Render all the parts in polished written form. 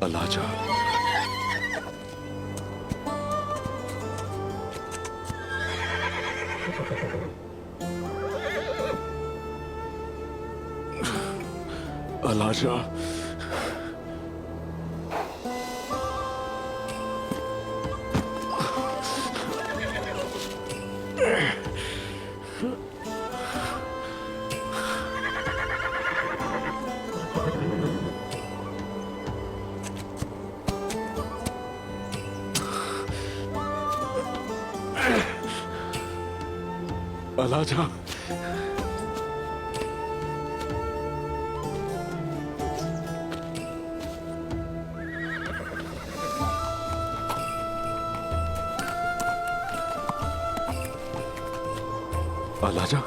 अलाजा, अलाजा, अलाजा, अलाजा,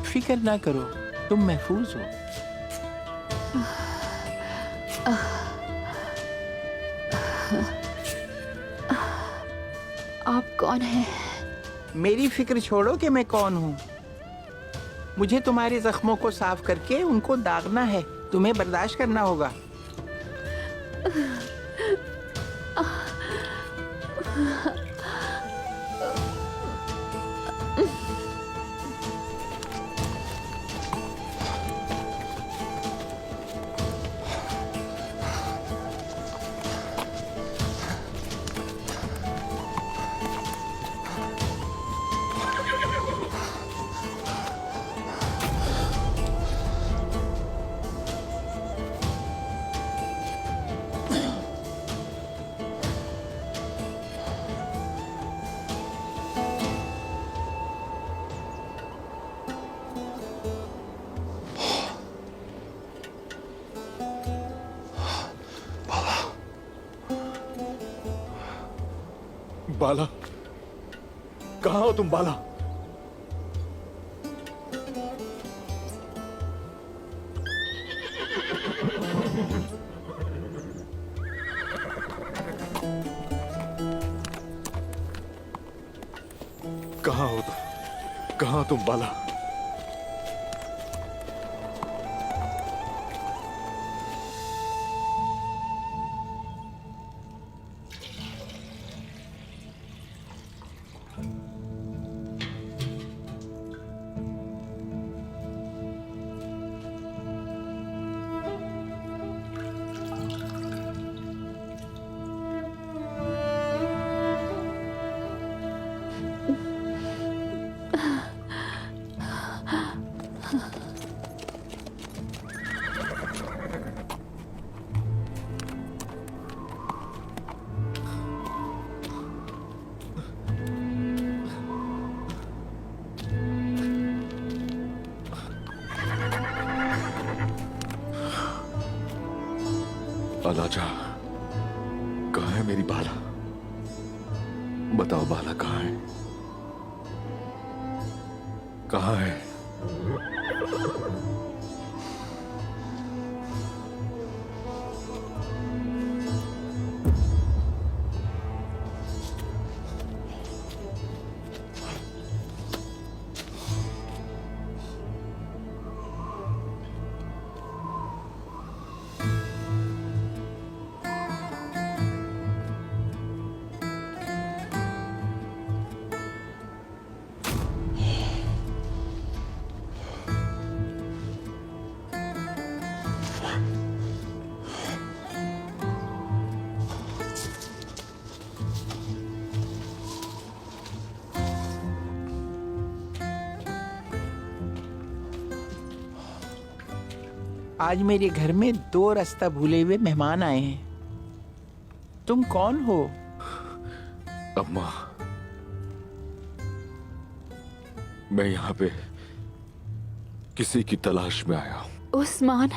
फिक्र ना करो, तुम महफूज हो। आप कौन हैं? मेरी फिक्र छोड़ो कि मैं कौन हूँ। मुझे तुम्हारे जख्मों को साफ करके उनको दागना है। तुम्हें बर्दाश्त करना होगा। बाला, कहाँ हो तुम बाला? कहाँ हो तुम? कहाँ तुम बाला? अलाजा, कहाँ है मेरी बाला? बताओ बाला कहाँ है? कहाँ है? आज मेरे घर में 2 रास्ता भूले हुए मेहमान आए हैं। तुम कौन हो? अम्मा, मैं यहाँ पे किसी की तलाश में आया हूँ। उस्मान,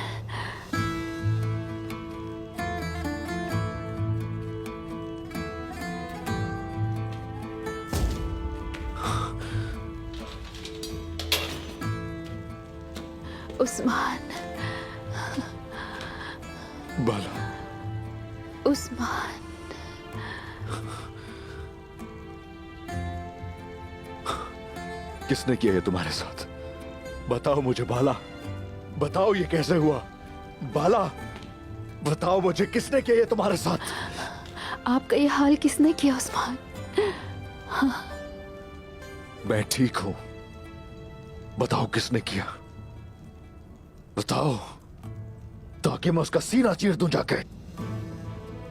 उस्मान, बाला, उस्मान, किसने किया ये तुम्हारे साथ? बताओ मुझे बाला, बताओ ये कैसे हुआ? बाला, बताओ मुझे किसने किया ये तुम्हारे साथ? आपका ये हाल किसने किया उस्मान? मैं ठीक हूं, बताओ किसने किया? बताओ, ताकि मैं उसका सीना चीर दूं जाके।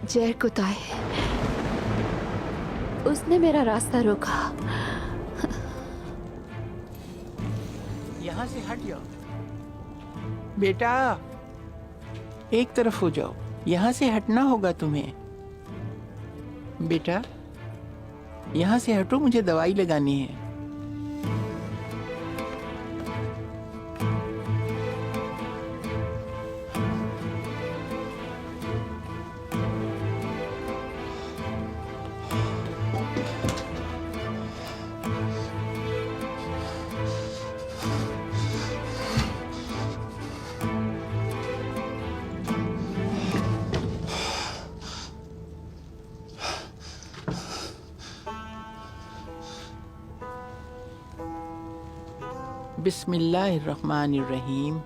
जय कुताए, उसने मेरा रास्ता रोका। यहाँ से हट जाओ बेटा, एक तरफ हो जाओ। यहाँ से हटना होगा तुम्हें बेटा, यहाँ से हटो, मुझे दवाई लगानी है। बिस्मिल्लाहिर्रहमानिर्रहीम।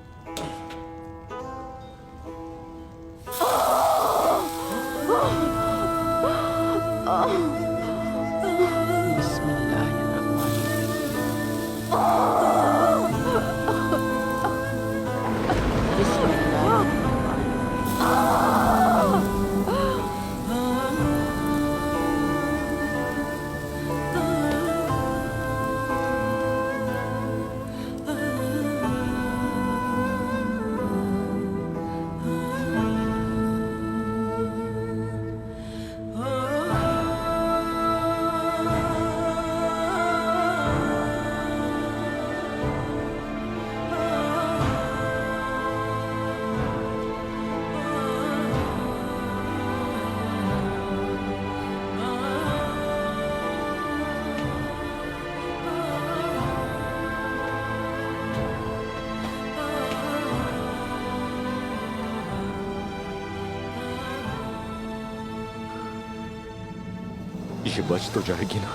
ये बच तो जाएगी ना?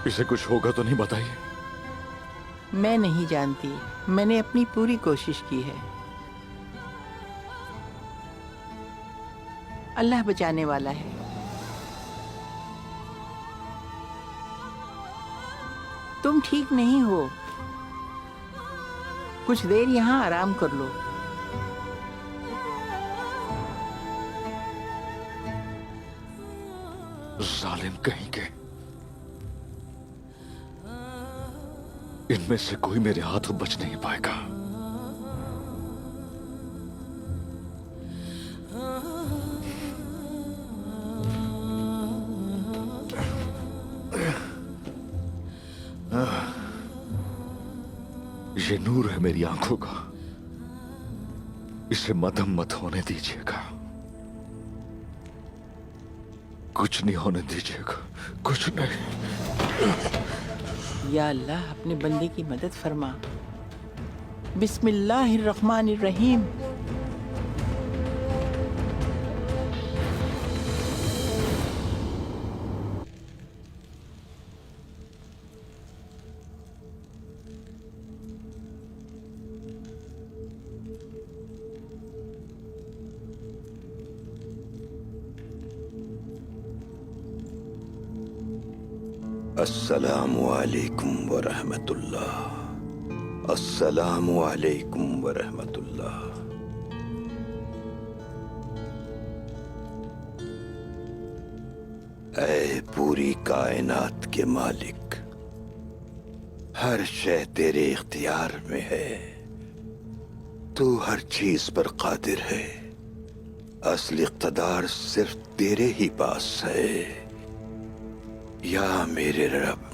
इसे कुछ होगा तो नहीं? बताइए। मैं नहीं जानती, मैंने अपनी पूरी कोशिश की है। अल्लाह बचाने वाला है। तुम ठीक नहीं हो, कुछ देर यहाँ आराम कर लो। जालिम कहीं के, इनमें से कोई मेरे हाथों बच नहीं पाएगा। ये नूर है मेरी आंखों का, इसे मदम मत होने दीजिएगा, कुछ नहीं होने दीजिएगा, कुछ नहीं। या अल्लाह, अपने बंदे की मदद फरमा। बिस्मिल्लाहिर्रहमानिर्रहीम। अस्सलामु अलैकुम व रहमतुल्लाह। अस्सलामु अलैकुम व रहमतुल्लाह। ऐ पूरी कायनात के मालिक, हर शय तेरे इख्तियार में है, तू हर चीज पर कादिर है, असली इक़्तिदार सिर्फ तेरे ही पास है। या मेरे रब,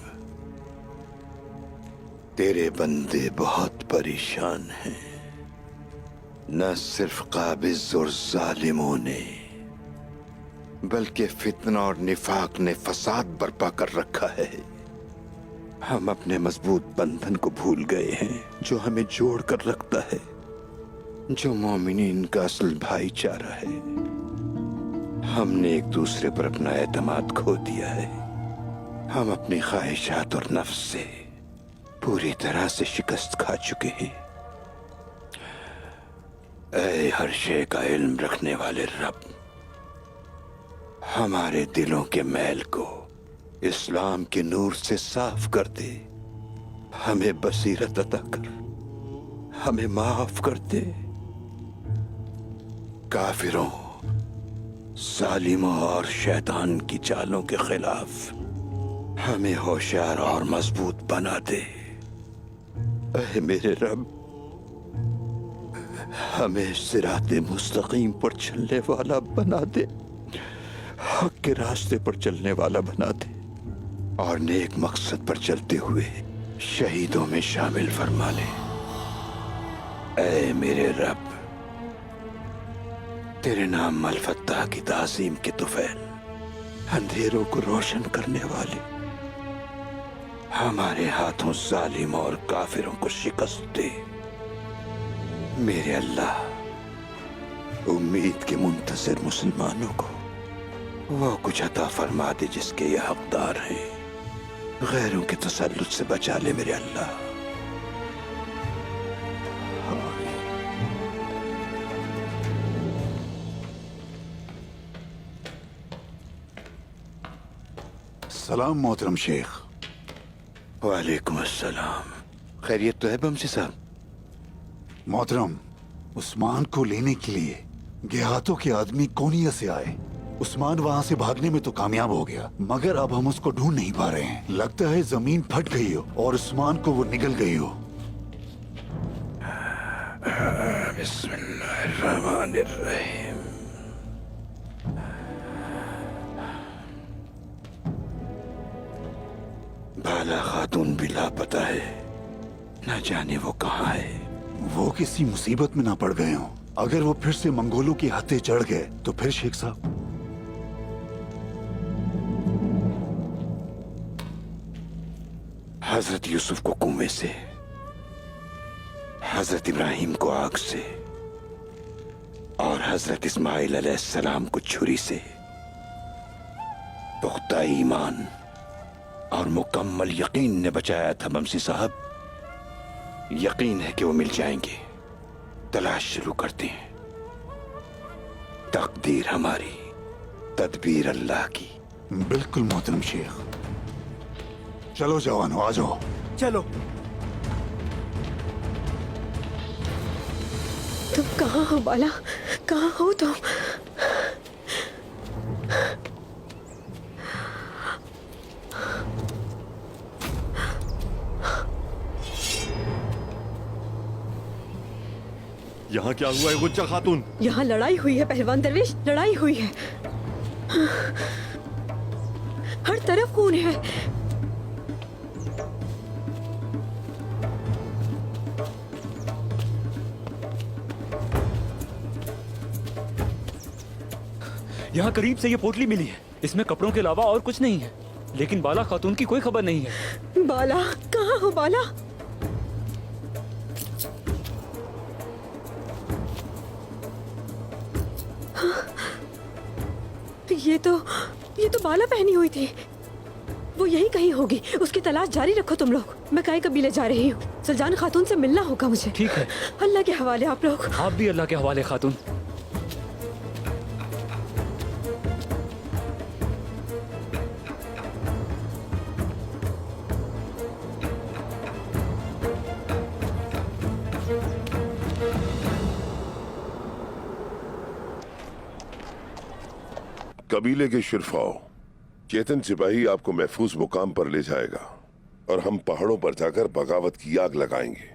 तेरे बंदे बहुत परेशान हैं। न सिर्फ काबिज और जालिमों ने, बल्कि फितना और निफाक ने फसाद बर्पा कर रखा है। हम अपने मजबूत बंधन को भूल गए हैं जो हमें जोड़ कर रखता है, जो मोमिनीन का असल भाईचारा है। हमने एक दूसरे पर अपना एतमाद खो दिया है। हम अपनी ख्वाहिशात और नफ्स से पूरी तरह से शिकस्त खा चुके हैं। ऐ हर शे का इल्म रखने वाले रब, हमारे दिलों के मैल को इस्लाम के नूर से साफ कर दे। हमें बसीरत अता कर, हमें माफ कर दे। काफिरों, जालिमों और शैतान की चालों के खिलाफ हमें होशियार और मजबूत बना दे। ऐ मेरे रब, हमें सिराते मुस्तकीम पर चलने वाला बना दे, हक के रास्ते पर चलने वाला बना दे, और नेक मकसद पर चलते हुए शहीदों में शामिल फरमा ले। ऐ मेरे रब, तेरे नाम अल-फत्ताह की ताज़ीम के तुफैल अंधेरों को रोशन करने वाले, हमारे हाथों जालिम और काफिरों को शिकस्त दे। मेरे अल्लाह, उम्मीद के मुंतज़िर मुसलमानों को वो कुछ अता फरमा दे जिसके ये हकदार हैं। गैरों के तसल्लुत से बचा ले मेरे अल्लाह। सलाम मोहतरम शेख। वालेकुम अस्सलाम। खैरियत तो है बमसी साहब? मोहतरम, उस्मान को लेने के लिए गेहातों के आदमी कोनिया से आए। उस्मान वहाँ से भागने में तो कामयाब हो गया, मगर अब हम उसको ढूंढ नहीं पा रहे हैं। लगता है जमीन फट गई हो और उस्मान को वो निगल गई हो। बिस्मिल्लाहिर्रहमानिर्रहीम। बाला खातून भी लापता है, न जाने वो कहाँ है। वो किसी मुसीबत में ना पड़ गए हो। अगर वो फिर से मंगोलों के हाथे चढ़ गए तो फिर शेख साहब। हजरत यूसुफ को कुएं से, हजरत इब्राहिम को आग से, और हजरत इस्माइल अलैहिस्सलाम को छुरी से। पुख्ता ईमान और मुकम्मल यकीन ने बचाया था बमसी साहब। यकीन है कि वो मिल जाएंगे। तलाश शुरू करते हैं। तकदीर हमारी, तदबीर अल्लाह की। बिल्कुल मोहतरम शेख। चलो जवानों, आ जाओ। चलो। तुम कहाँ हो बाला? कहाँ हो तुम? यहाँ क्या हुआ है गुज्जा खातून? यहाँ लड़ाई हुई है पहलवान दरवेश, लड़ाई हुई है। हर तरफ खून है। यहाँ करीब से ये पोटली मिली है। इसमें कपड़ों के अलावा और कुछ नहीं है, लेकिन बाला खातून की कोई खबर नहीं है। बाला, कहाँ हो बाला? ये तो बाला पहनी हुई थी। वो यही कहीं होगी। उसकी तलाश जारी रखो तुम लोग। मैं काय कबीले जा रही हूँ। सुलजान खातून से मिलना होगा मुझे। ठीक है। अल्लाह के हवाले आप लोग। आप भी अल्लाह के हवाले खातून। कबीले के शुरफाओ, चेतन सिपाही आपको महफूज मुकाम पर ले जाएगा और हम पहाड़ों पर जाकर बगावत की आग लगाएंगे।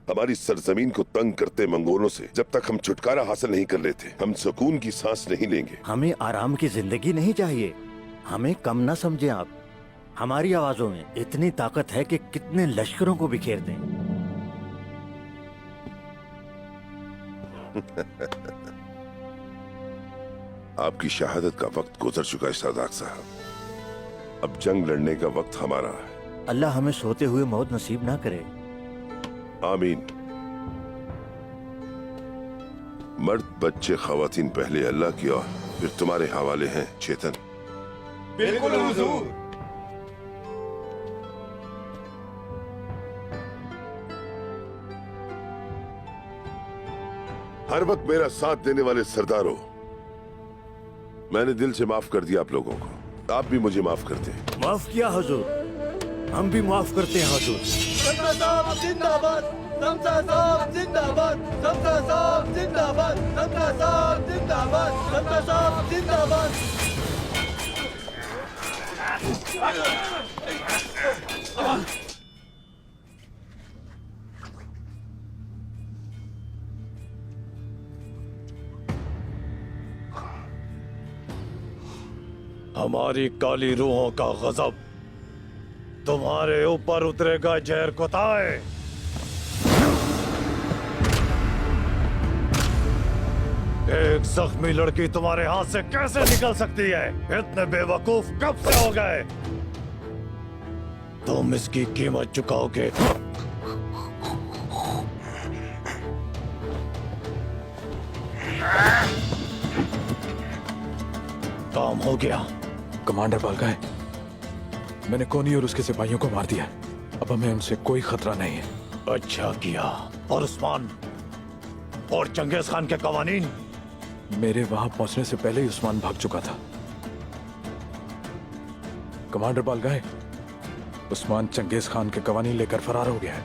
हमारी सरजमीन को तंग करते मंगोलों से जब तक हम छुटकारा हासिल नहीं कर लेते, हम सुकून की सांस नहीं लेंगे। हमें आराम की जिंदगी नहीं चाहिए, हमें कम ना समझें आप। हमारी आवाजों में इतनी ताकत है कि कितने लश्करों को बिखेर दें। आपकी शहादत का वक्त गुजर चुका है सरदार साहब। अब जंग लड़ने का वक्त हमारा है। अल्लाह हमें सोते हुए मौत नसीब ना करे। आमीन। मर्द बच्चे खवातीन पहले अल्लाह की और फिर तुम्हारे हवाले हैं चेतन। बिल्कुल हुजूर। हर वक्त मेरा साथ देने वाले सरदारों, मैंने दिल से माफ कर दिया आप लोगों को। आप भी मुझे माफ कर दें। माफ किया हुजूर, हम भी माफ करते हैं हुजूर। जिंदाबाद समसा साहब, जिंदाबाद समसा साहब, जिंदाबाद समसा साहब, जिंदाबाद समसा साहब, जिंदाबाद। हमारी काली रूहों का गजब तुम्हारे ऊपर उतरेगा जहर कोताए। एक जख्मी लड़की तुम्हारे हाथ से कैसे निकल सकती है? इतने बेवकूफ कब से हो गए? तुम इसकी कीमत चुकाओगे। काम हो गया। कमांडर बालगाय, मैंने कोनी और उसके सिपाहियों को मार दिया। अब हमें उनसे कोई खतरा नहीं है। अच्छा किया। और उस्मान और चंगेज खान के कवानीन? मेरे वहां पहुंचने से पहले ही उस्मान भाग चुका था। कमांडर बालगाय, उस्मान चंगेज खान के कवानीन लेकर फरार हो गया है।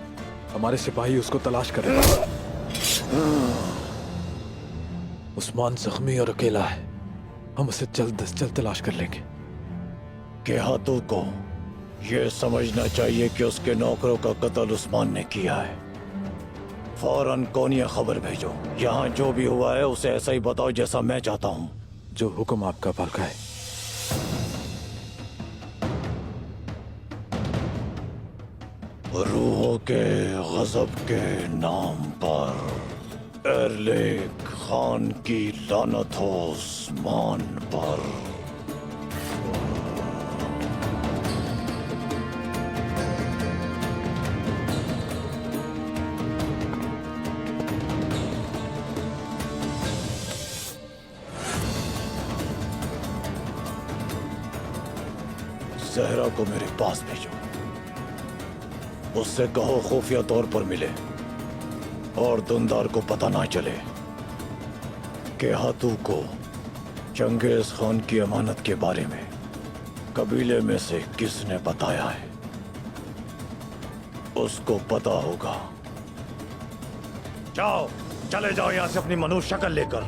हमारे सिपाही उसको तलाश कर रहे हैं। उस्मान जख्मी और अकेला है। हम उसे जल्द से जल्द तलाश कर लेंगे। के हाथों को यह समझना चाहिए कि उसके नौकरों का कत्ल उस्मान ने किया है। फौरन कोनिया खबर भेजो। यहाँ जो भी हुआ है उसे ऐसा ही बताओ जैसा मैं चाहता हूँ। जो हुक्म आपका बालगाय। रूहों के गजब के नाम पर एरलेक खान की लानत हो उस्मान पर। जहरा को मेरे पास भेजो। उससे कहो खुफिया तौर पर मिले और दुंदार को पता ना चले कि हाथू को चंगेज खान की अमानत के बारे में कबीले में से किसने बताया है। उसको पता होगा। जाओ, चले जाओ यहां से अपनी मनुष्य शक्ल लेकर।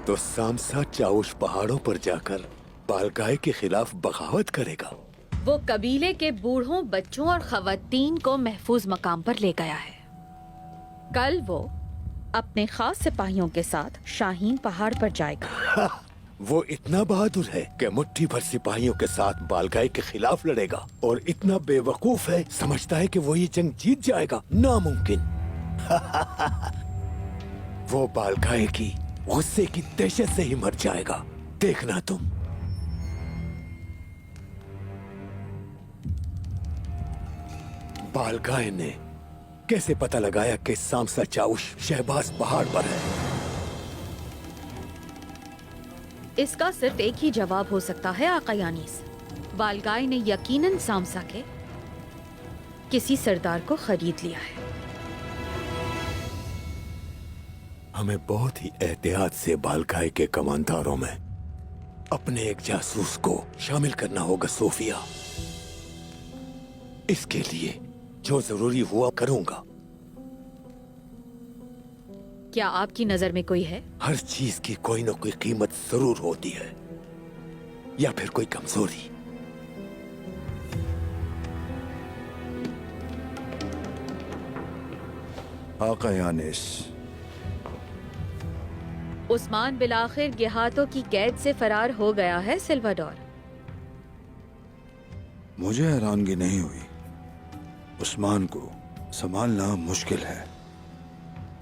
तो सामसा चाउश पहाड़ों पर जाकर बालगाय के खिलाफ बगावत करेगा। वो कबीले के बूढ़ों, बच्चों और खवातीन को महफूज मकाम पर ले गया है। कल वो अपने खास सिपाहियों के साथ शाहीन पहाड़ पर जाएगा। वो इतना बहादुर है कि मुट्ठी भर सिपाहियों के साथ बालगाय के खिलाफ लड़ेगा, और इतना बेवकूफ है समझता है कि वो ये जंग जीत जाएगा। नामुमकिन। वो बालगाय की गुस्से की दहशत से ही मर जाएगा। देखना तुम। बालगाय ने कैसे पता लगाया कि सामसा चाउश शहबाज पहाड़ पर है? इसका सिर्फ एक ही जवाब हो सकता है आका यानीस। बालगाय ने यकीनन सामसा के किसी सरदार को खरीद लिया है। हमें बहुत ही एहतियात से बालगाय के कमांडरों में अपने एक जासूस को शामिल करना होगा। सोफिया, इसके लिए जो जरूरी हुआ करूंगा। क्या आपकी नजर में कोई है? हर चीज की कोई ना कोई कीमत जरूर होती है, या फिर कोई कमजोरी। आका यानिस, उस्मान बिलाखिर गेहातों की कैद से फरार हो गया है सिल्वाडोर। मुझे हैरानगी नहीं हुई। उस्मान को संभालना मुश्किल है,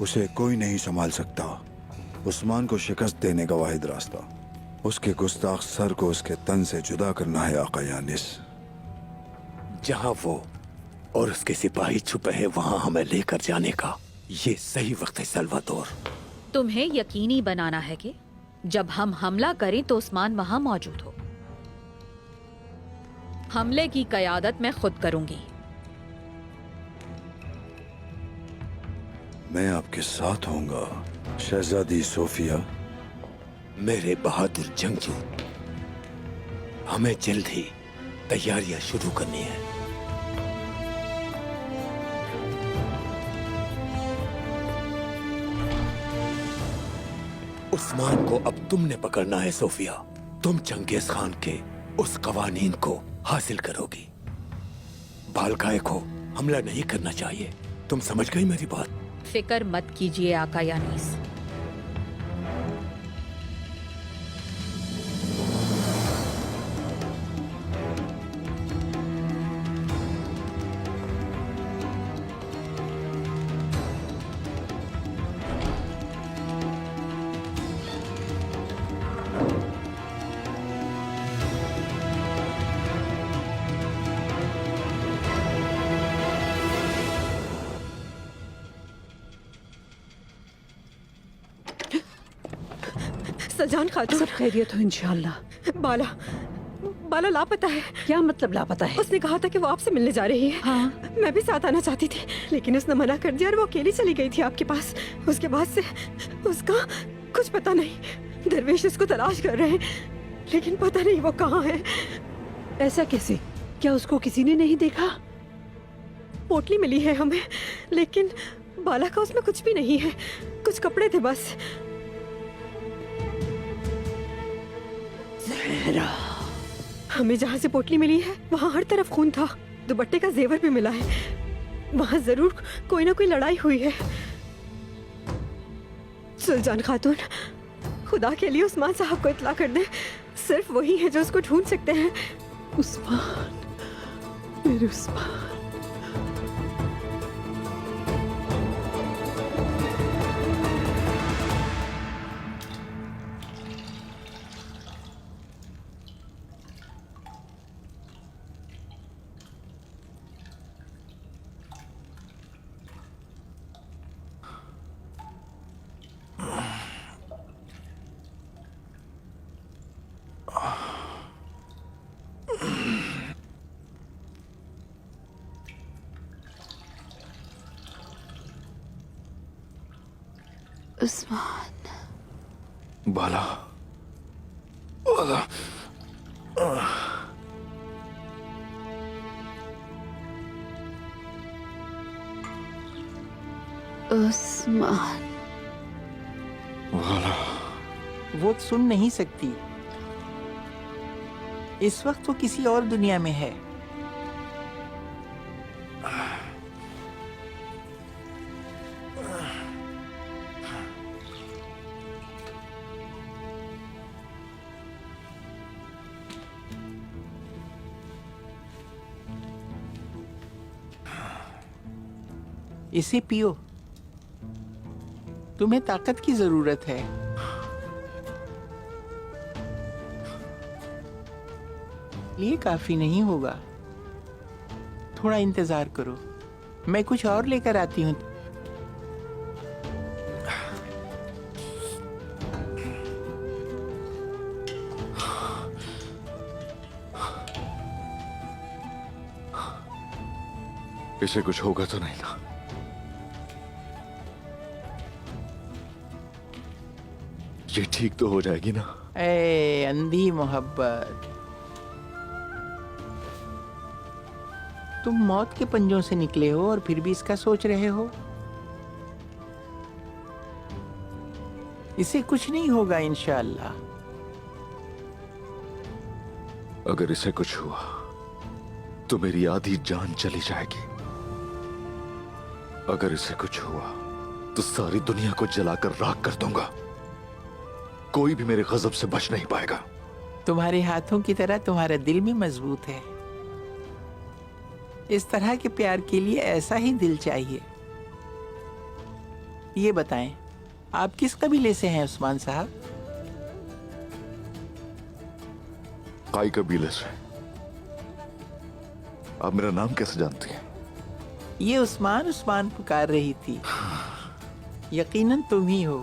उसे कोई नहीं संभाल सकता। उस्मान को शिकस्त देने का वाहिद रास्ता उसके गुस्ताख सर को उसके तन से जुदा करना है आका यानिस। जहां वो और उसके सिपाही छुपे हैं, वहां हमें लेकर जाने का ये सही वक्त है सल्वादोर। तुम्हें यकीनी बनाना है कि जब हम हमला करें तो उस्मान वहां मौजूद हो। हमले की कयादत मैं खुद करूंगी। मैं आपके साथ होऊंगा शहजादी सोफिया। मेरे बहादुर जंगजू, हमें जल्द ही तैयारियां शुरू करनी है। उस्मान को अब तुमने पकड़ना है सोफिया। तुम चंगेज खान के उस कवानीन को हासिल करोगी। बालकाए को हमला नहीं करना चाहिए। तुम समझ गई मेरी बात? फिक्र मत कीजिए आका यानीस। सलजान खातून, सब खैरियत हो इंशाल्लाह। बाला बाला लापता है। क्या मतलब लापता है? उसने कहा था कि वो आपसे मिलने जा रही है। हाँ। मैं भी साथ आना चाहती थी, लेकिन उसने मना कर दिया और वो अकेली चली गई थी आपके पास। उसके बाद से उसका कुछ पता नहीं। दरवेश उसको तलाश कर रहे हैं, लेकिन पता नहीं वो कहाँ है। ऐसा कैसे? क्या उसको किसी ने नहीं देखा? पोटली मिली है हमें, लेकिन बाला का उसमें कुछ भी नहीं है। कुछ कपड़े थे बस। हमें जहाँ से पोटली मिली है वहाँ हर तरफ खून था। दुपट्टे का जेवर भी मिला है। वहाँ जरूर कोई ना कोई लड़ाई हुई है। सुल्तान खातून, खुदा के लिए उस्मान साहब को इत्ला कर दे। सिर्फ वही है जो उसको ढूंढ सकते हैं। उस्मान, मेरे उस्मान। उस्मान, बाला, बाला। उस्मान, बाला। वो सुन नहीं सकती। इस वक्त वो किसी और दुनिया में है। इसे पियो, तुम्हें ताकत की जरूरत है। ये काफी नहीं होगा, थोड़ा इंतजार करो, मैं कुछ और लेकर आती हूँ। इसे कुछ होगा तो नहीं ना? ये ठीक तो हो जाएगी ना? ए अंधी मोहब्बत, तुम मौत के पंजों से निकले हो और फिर भी इसका सोच रहे हो। इसे कुछ नहीं होगा इंशाअल्लाह। अगर इसे कुछ हुआ तो मेरी आधी जान चली जाएगी। अगर इसे कुछ हुआ तो सारी दुनिया को जलाकर राख कर दूंगा। कोई भी मेरे गजब से बच नहीं पाएगा। तुम्हारे हाथों की तरह तुम्हारा दिल भी मजबूत है। इस तरह के प्यार के लिए ऐसा ही दिल चाहिए। ये बताएं, आप किस कबीले से हैं उस्मान साहब? काई कबीले से। आप मेरा नाम कैसे जानती हैं? ये उस्मान उस्मान पुकार रही थी। यकीनन तुम ही हो।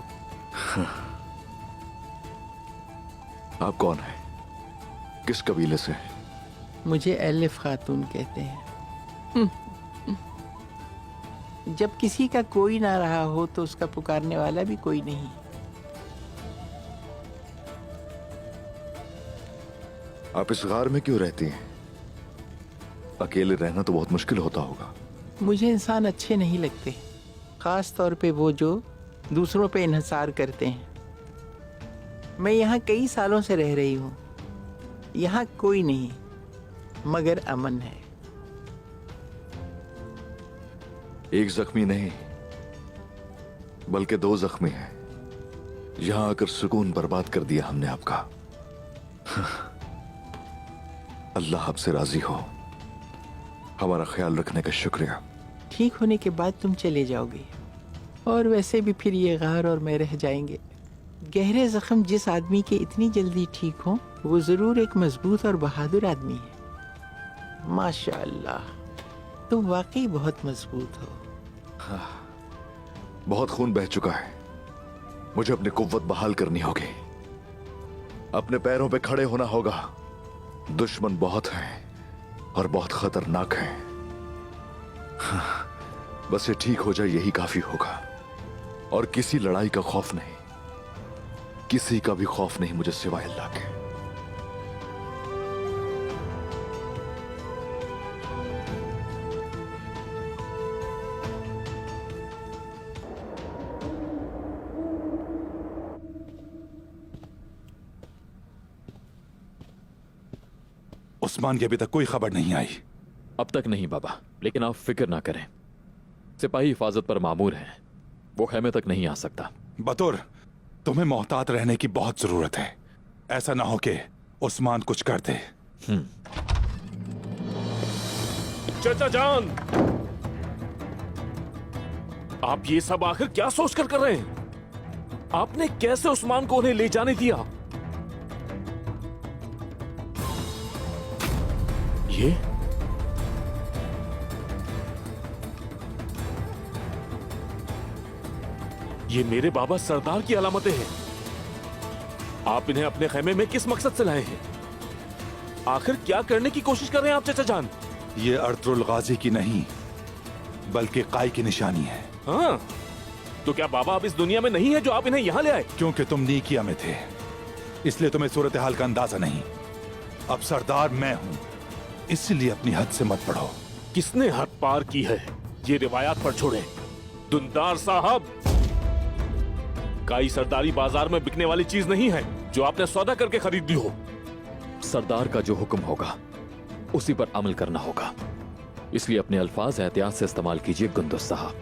आप कौन हैं? किस कबीले से? मुझे एलिफ खातून कहते हैं। जब किसी का कोई ना रहा हो तो उसका पुकारने वाला भी कोई नहीं। आप इस गार में क्यों रहती हैं? अकेले रहना तो बहुत मुश्किल होता होगा। मुझे इंसान अच्छे नहीं लगते, खास तौर पे वो जो दूसरों पे इन्हिसार करते हैं। मैं यहाँ कई सालों से रह रही हूँ। यहाँ कोई नहीं मगर अमन है। एक जख्मी नहीं बल्कि 2 जख्मी हैं। यहां आकर सुकून बर्बाद कर दिया हमने आपका। अल्लाह आपसे राजी हो। हमारा ख्याल रखने का शुक्रिया। ठीक होने के बाद तुम चले जाओगे और वैसे भी फिर ये गार और मैं रह जाएंगे। गहरे जख्म जिस आदमी के इतनी जल्दी ठीक हो वो जरूर एक मजबूत और बहादुर आदमी है। माशाअल्लाह, तुम वाकई बहुत मजबूत हो। बहुत खून बह चुका है। मुझे अपनी कुव्वत बहाल करनी होगी। अपने पैरों पे खड़े होना होगा। दुश्मन बहुत हैं और बहुत खतरनाक हैं। बस ये ठीक हो जाए यही काफी होगा। और किसी लड़ाई का खौफ नहीं, किसी का भी खौफ नहीं मुझे सिवाय अल्लाह के। उस्मान की अभी तक कोई खबर नहीं आई। अब तक नहीं बाबा, लेकिन आप फिक्र ना करें। सिपाही हिफाजत पर मामूर हैं। वो खेमे तक नहीं आ सकता। बतौर तुम्हें मोहतात रहने की बहुत जरूरत है। ऐसा ना हो कि उस्मान कुछ कर दे। चाचा जान, आप ये सब आखिर क्या सोचकर कर रहे हैं? आपने कैसे उस्मान को उन्हें ले जाने दिया? ये मेरे बाबा सरदार की अलामतें हैं। आप इन्हें अपने खेमे में किस मकसद से लाए हैं? आखिर क्या करने की कोशिश कर रहे हैं आप चाचा जान? ये अर्तुल गाजी की नहीं बल्कि काई की निशानी है। हाँ, तो क्या बाबा अब इस दुनिया में नहीं है जो आप इन्हें यहाँ ले आए? क्योंकि तुम नीकिया में थे इसलिए तुम्हें सूरत हाल का अंदाजा नहीं। अब सरदार मैं हूं, इसलिए अपनी हद से मत बढ़ो। किसने हद पार की है ये रिवायात पर छोड़े। दुंदार साहब, काई सरदारी बाजार में बिकने वाली चीज नहीं है जो आपने सौदा करके खरीद ली हो। सरदार का जो हुक्म होगा उसी पर अमल करना होगा। इसलिए अपने अल्फाज एहतियात से इस्तेमाल कीजिए गुंदुस साहब।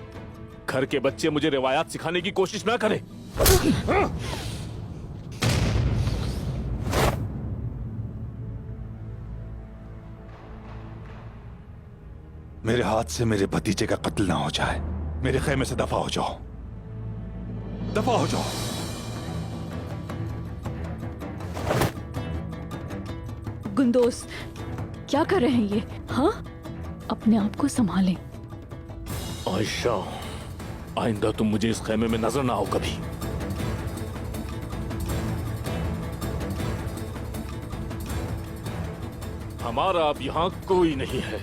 घर के बच्चे मुझे रिवायात सिखाने की कोशिश ना करें। मेरे हाथ से मेरे भतीजे का कत्ल ना हो जाए। मेरे खेमे से दफा हो जाओ, दफा हो जाओ। गुंदोस, क्या कर रहे हैं ये? हाँ, अपने आप को संभालें। आयशा, आइंदा तुम मुझे इस खेमे में नजर ना आओ कभी। हमारा अब यहां कोई नहीं है,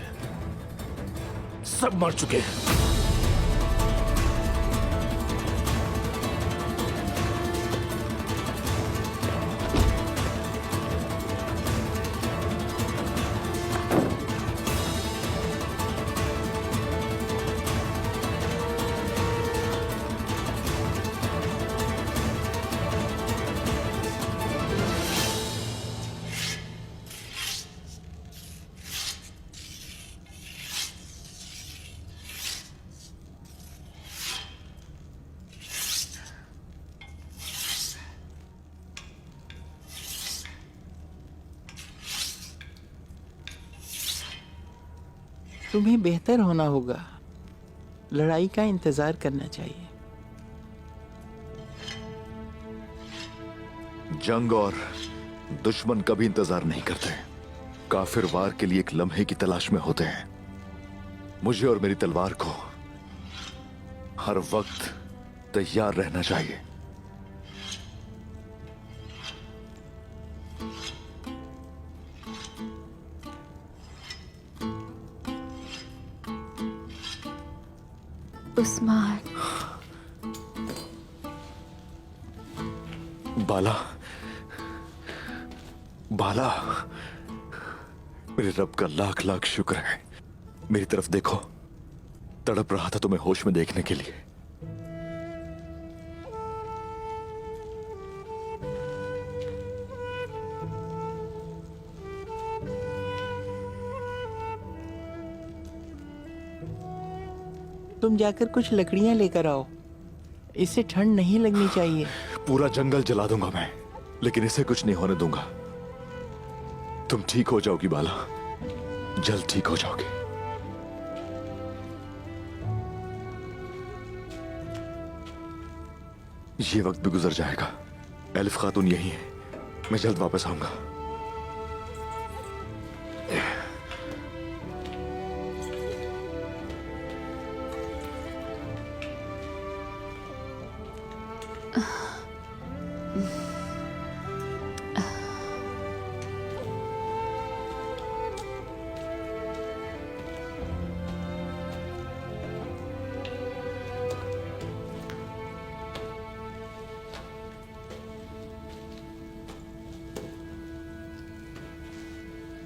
सब मर चुके हैं। तुम्हें बेहतर होना होगा, लड़ाई का इंतजार करना चाहिए। जंग और दुश्मन कभी इंतजार नहीं करते, काफिर वार के लिए एक लम्हे की तलाश में होते हैं। मुझे और मेरी तलवार को हर वक्त तैयार रहना चाहिए। उस्मान, बाला, बाला, मेरे रब का लाख लाख शुक्र है। मेरी तरफ देखो, तड़प रहा था तुम्हें होश में देखने के लिए। तुम जाकर कुछ लकड़ियां लेकर आओ, इससे ठंड नहीं लगनी चाहिए। पूरा जंगल जला दूंगा मैं, लेकिन इसे कुछ नहीं होने दूंगा। तुम ठीक हो जाओगी बाला, जल्द ठीक हो जाओगी। ये वक्त भी गुजर जाएगा। एलिफ खातून यही है, मैं जल्द वापस आऊंगा।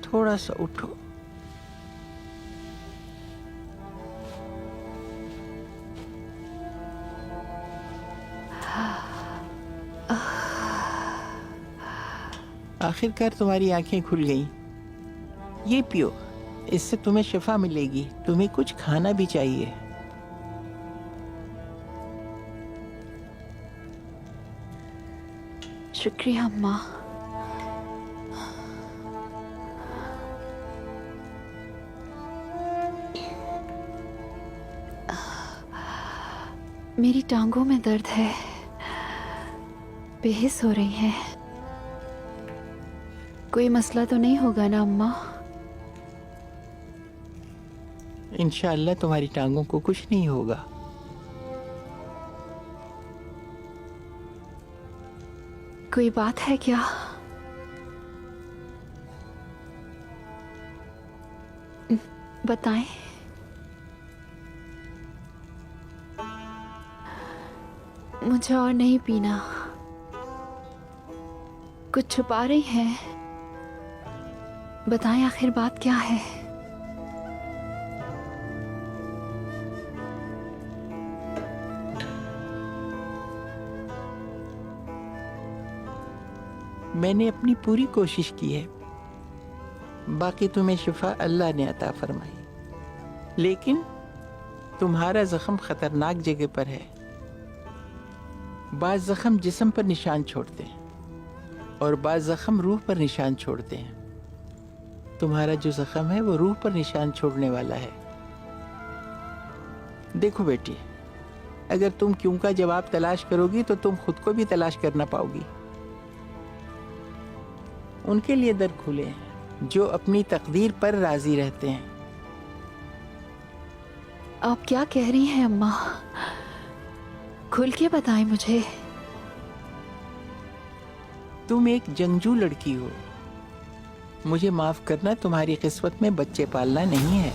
थोड़ा सा उठो। आखिरकार तुम्हारी आंखें खुल गईं। ये पियो, इससे तुम्हें शिफा मिलेगी। तुम्हें कुछ खाना भी चाहिए। शुक्रिया अम्मा। मेरी टांगों में दर्द है, बेहिस हो रही है। कोई मसला तो नहीं होगा ना अम्मा? इंशाअल्लाह तुम्हारी टांगों को कुछ नहीं होगा। कोई बात है क्या? बताएं। मुझे और नहीं पीना। कुछ छुपा रही हैं? बताएं आखिर बात क्या है? मैंने अपनी पूरी कोशिश की है, बाकी तुम्हें शिफा अल्लाह ने अता फरमाई। लेकिन तुम्हारा जख्म खतरनाक जगह पर है। बाज़ जख्म जिस्म पर निशान छोड़ते हैं और बाज़ जख्म रूह पर निशान छोड़ते हैं। तुम्हारा जो जख्म है वो रूह पर निशान छोड़ने वाला है। देखो बेटी, अगर तुम क्यों का जवाब तलाश करोगी तो तुम खुद को भी तलाश कर ना पाओगी। उनके लिए दर खुले हैं जो अपनी तकदीर पर राजी रहते हैं। आप क्या कह रही हैं अम्मा? खुल के बताएं मुझे। तुम एक जंगजू लड़की हो। मुझे माफ करना, तुम्हारी किस्मत में बच्चे पालना नहीं है।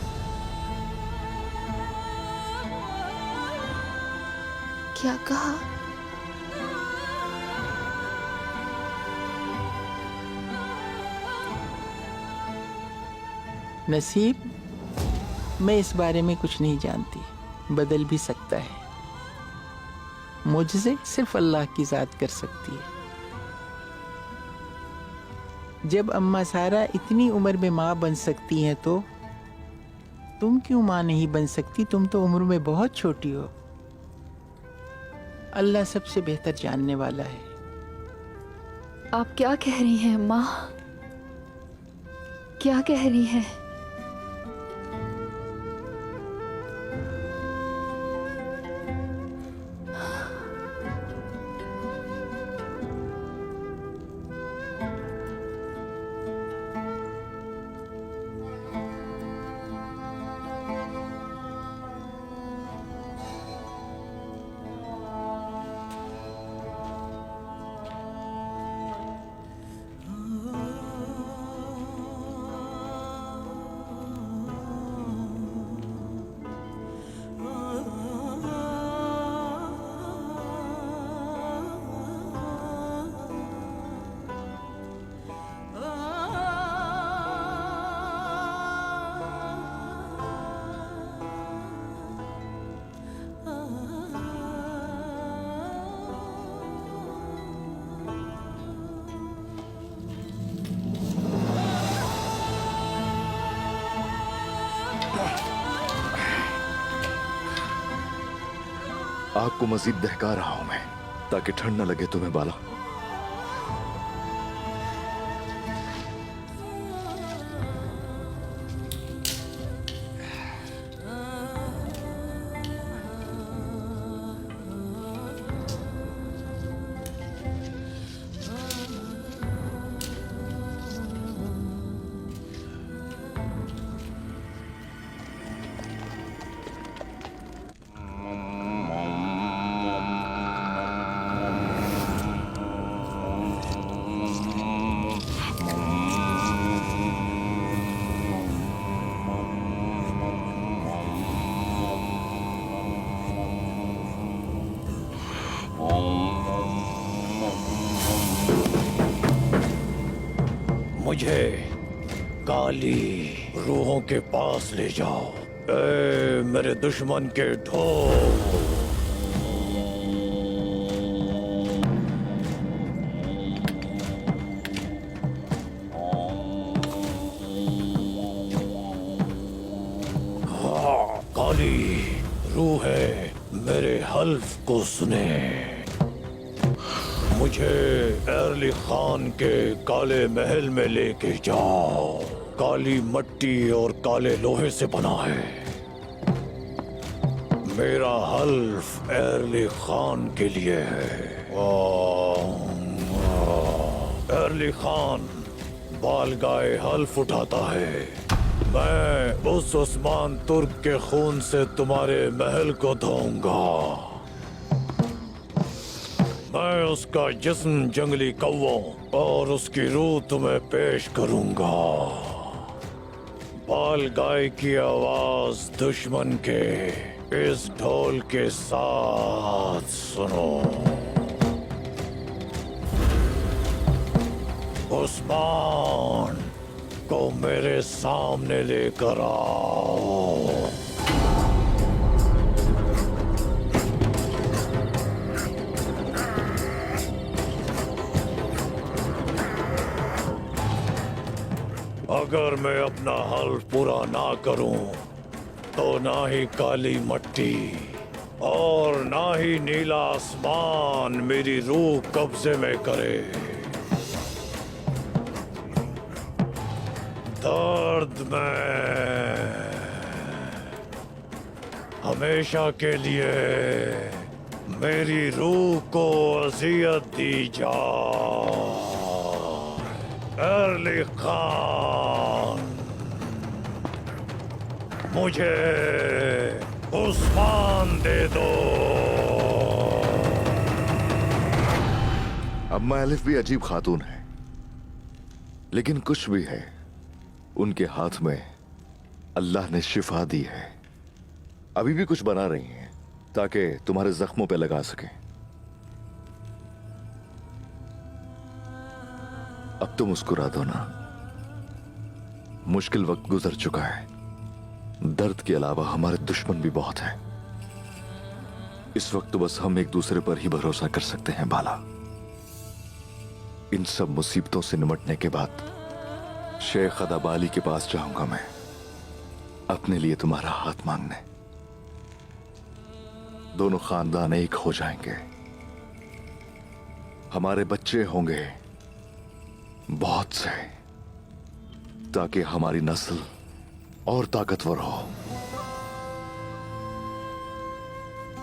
क्या कहा? नसीब, मैं इस बारे में कुछ नहीं जानती, बदल भी सकता है। मुझसे सिर्फ अल्लाह की जात कर सकती है। जब अम्मा सारा इतनी उम्र में माँ बन सकती हैं तो तुम क्यों माँ नहीं बन सकती? तुम तो उम्र में बहुत छोटी हो। अल्लाह सबसे बेहतर जानने वाला है। आप क्या कह रही हैं अम्मा? क्या कह रही हैं? आग को मजीद दहका रहा हूं मैं, ताकि ठंड न लगे तुम्हें बाला। मुझे काली रूहों के पास ले जाओ, ए मेरे दुश्मन के ढोल। हाँ, काली रूहें मेरे हल्फ को सुने। मुझे एरली खान के काले महल में लेके जाओ। काली मट्टी और काले लोहे से बना है। मेरा हल्फ एरली खान के लिए है। एरली खान बालगाए हल्फ उठाता है। मैं उस उस्मान तुर्क के खून से तुम्हारे महल को धोऊंगा। मैं उसका जिस्म जंगली कौवों और उसकी रूह तुम्हें पेश करूंगा। बाल गाय की आवाज दुश्मन के इस ढोल के साथ सुनो। उस्मान को मेरे सामने लेकर आओ। अगर मैं अपना हल पूरा ना करूं तो ना ही काली मट्टी और ना ही नीला आसमान मेरी रूह कब्जे में करे। दर्द में हमेशा के लिए मेरी रूह को अजियत दी जाए। एरली खान, मुझे उस्मान दे दो। अम्मा एलिफ भी अजीब खातून है, लेकिन कुछ भी है, उनके हाथ में अल्लाह ने शिफा दी है। अभी भी कुछ बना रही हैं ताकि तुम्हारे जख्मों पे लगा सके। अब तो मुस्कुरा दो ना। मुश्किल वक्त गुजर चुका है। दर्द के अलावा हमारे दुश्मन भी बहुत हैं। इस वक्त तो बस हम एक दूसरे पर ही भरोसा कर सकते हैं बाला। इन सब मुसीबतों से निमटने के बाद शेख अदाबाली के पास जाऊंगा मैं, अपने लिए तुम्हारा हाथ मांगने। दोनों खानदान एक हो जाएंगे। हमारे बच्चे होंगे बहुत से, ताकि हमारी नस्ल और ताकतवर हो।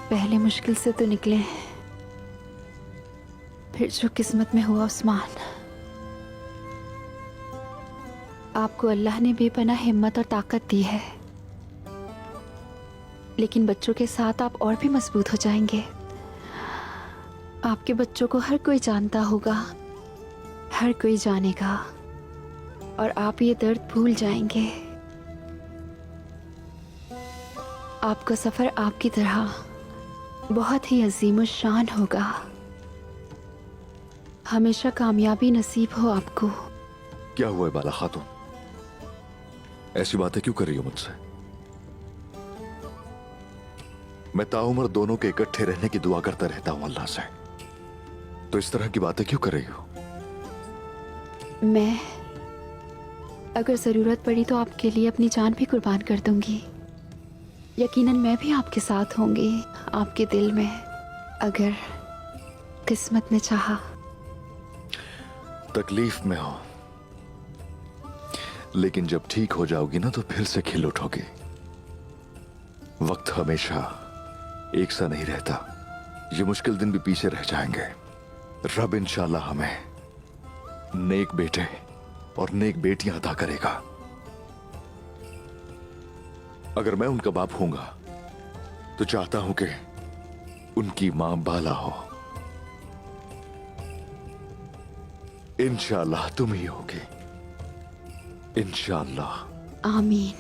पहले मुश्किल से तो निकले, फिर जो किस्मत में हुआ उस्मान। आपको अल्लाह ने बेपनाह हिम्मत और ताकत दी है, लेकिन बच्चों के साथ आप और भी मजबूत हो जाएंगे। आपके बच्चों को हर कोई जानता होगा, हर कोई जानेगा, और आप ये दर्द भूल जाएंगे। आपका सफर आपकी तरह बहुत ही अजीम शान होगा। हमेशा कामयाबी नसीब हो आपको। क्या हुआ है बाला खातून? ऐसी बातें क्यों कर रही हो मुझसे? मैं ताउम्र दोनों के इकट्ठे रहने की दुआ करता रहता हूं अल्लाह से, तो इस तरह की बातें क्यों कर रही हो? मैं अगर जरूरत पड़ी तो आपके लिए अपनी जान भी कुर्बान कर दूंगी। यकीनन मैं भी आपके साथ होंगी, आपके दिल में। अगर किस्मत ने चाहा। तकलीफ में हो, लेकिन जब ठीक हो जाओगी ना तो फिर से खिल उठोगी। वक्त हमेशा एक सा नहीं रहता, ये मुश्किल दिन भी पीछे रह जाएंगे। रब इंशाल्लाह हमें नेक बेटे और नेक बेटियां अता करेगा। अगर मैं उनका बाप हूंगा तो चाहता हूं कि उनकी मां बाला हो। इंशाल्लाह तुम ही होगी, इंशाल्लाह। आमीन।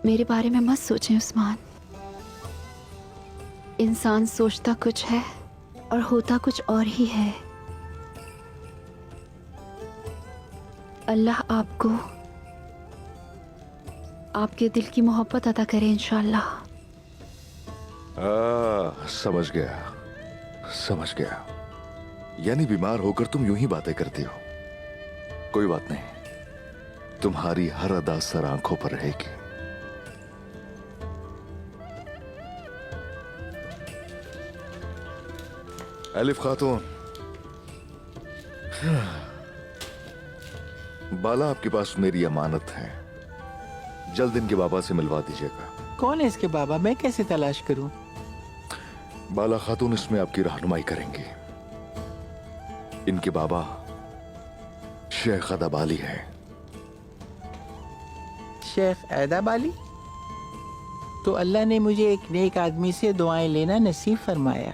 मेरे बारे में मत सोचें उस्मान। इंसान सोचता कुछ है और होता कुछ और ही है। अल्लाह आपको आपके दिल की मोहब्बत अता करे इंशाल्लाह। समझ गया, समझ गया। यानी बीमार होकर तुम यूं ही बातें करती हो। कोई बात नहीं, तुम्हारी हर अदा सर आंखों पर रहेगी। एलिफ खातून, बाला आपके पास मेरी अमानत है, जल्द इनके बाबा से मिलवा दीजिएगा। कौन है इसके बाबा? मैं कैसे तलाश करूं? बाला खातून इसमें आपकी रहनुमाई करेंगी। इनके बाबा शेख अदाबाली है। शेख ऐदाबाली? तो अल्लाह ने मुझे एक नेक आदमी से दुआएं लेना नसीब फरमाया।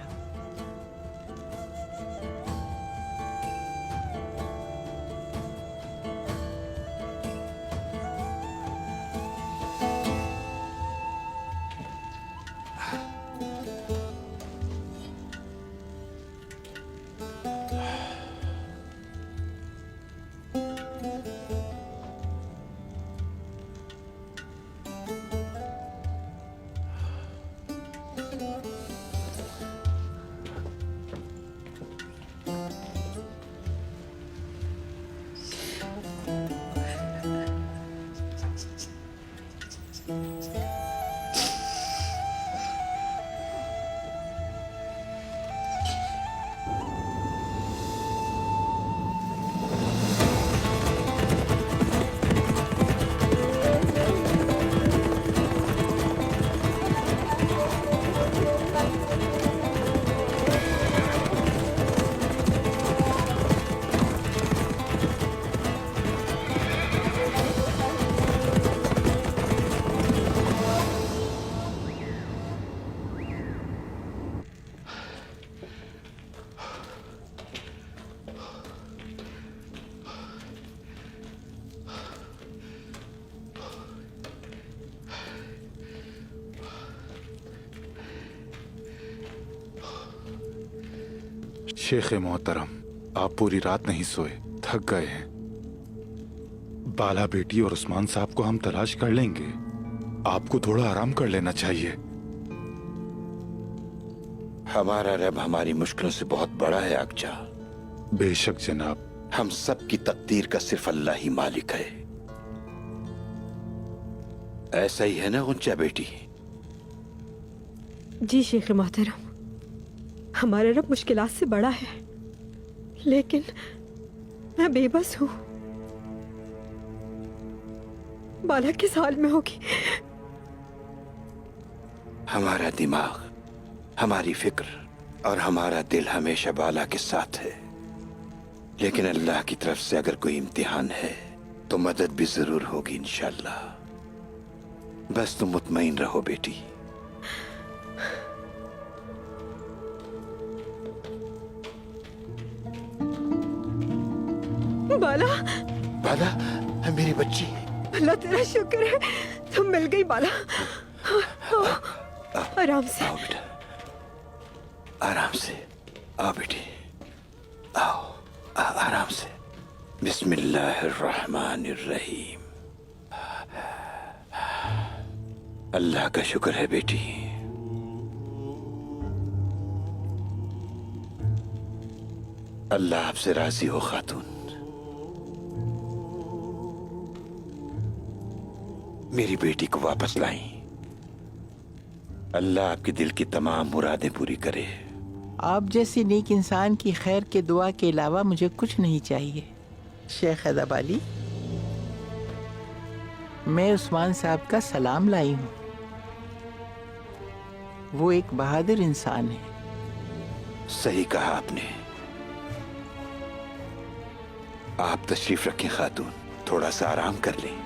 शेख मोहतरम, आप पूरी रात नहीं सोए, थक गए हैं। बाला बेटी और उस्मान साहब को हम तलाश कर लेंगे, आपको थोड़ा आराम कर लेना चाहिए। हमारा रब हमारी मुश्किलों से बहुत बड़ा है आगजा। बेशक जनाब। हम सब की तकदीर का सिर्फ अल्लाह ही मालिक है। ऐसा ही है ना गुंचा बेटी? जी शेख मोहतरम, हमारा रब मुश्किलात से बड़ा है, लेकिन मैं बेबस हूँ। बाला किस हाल में होगी? हमारा दिमाग, हमारी फिक्र और हमारा दिल हमेशा बाला के साथ है, लेकिन अल्लाह की तरफ से अगर कोई इम्तिहान है तो मदद भी जरूर होगी इंशाल्लाह। बस तुम मुतमईन रहो बेटी। बाला, बाला मेरी बच्ची। अल्लाह तेरा शुक्र है, तुम मिल गई बाला। आराम से। आओ बेटा, आराम से। आओ बेटी, आओ। आराम से। बिस्मिल्लाहिर्रहमानिर्रहीम। अल्लाह का शुक्र है बेटी। अल्लाह आपसे राजी हो खातून। मेरी बेटी को वापस लाई। अल्लाह आपके दिल की तमाम मुरादें पूरी करे। आप जैसी नेक इंसान की खैर के दुआ के अलावा मुझे कुछ नहीं चाहिए। शेख अदब अली, मैं उस्मान साहब का सलाम लाई हूँ। वो एक बहादुर इंसान है। सही कहा आपने। आप तशरीफ रखें खातून, थोड़ा सा आराम कर लें।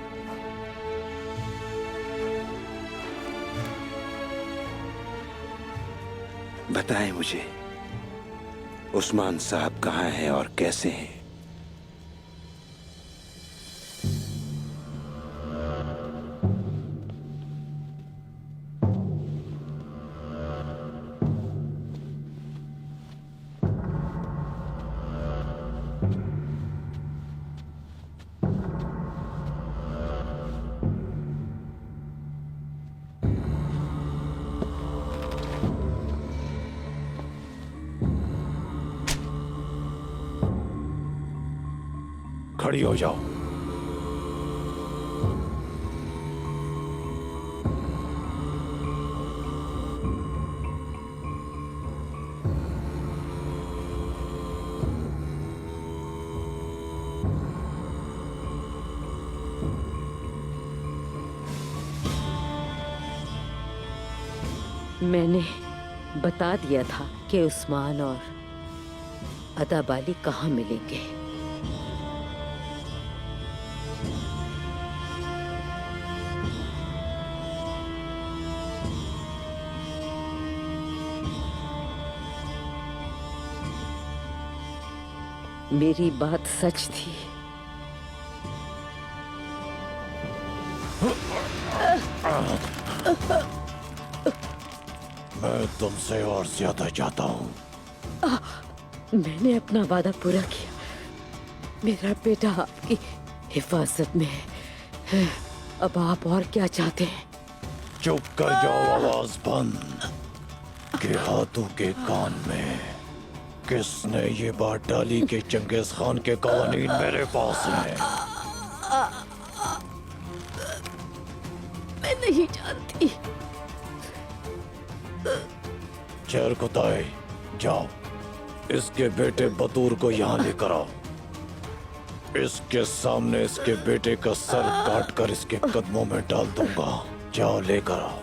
बताएं मुझे, उस्मान साहब कहाँ हैं और कैसे हैं? खड़ी हो जाओ। मैंने बता दिया था कि उस्मान और अदब अली कहाँ मिलेंगे। मेरी बात सच थी। मैं तुमसे और ज्यादा चाहता हूँ। मैंने अपना वादा पूरा किया। मेरा बेटा आपकी हिफाजत में है। अब आप और क्या चाहते हैं? चुप कर जाओ, आवाज बंद। के हाथों के कान में किसने ये बात डाली कि चंगेज खान के कवानीन मेरे पास हैं? मैं नहीं जानती। चेर कुताई, जाओ इसके बेटे बतूर को यहाँ लेकर आओ। इसके सामने इसके बेटे का सर काट कर इसके कदमों में डाल दूंगा। जाओ लेकर आओ।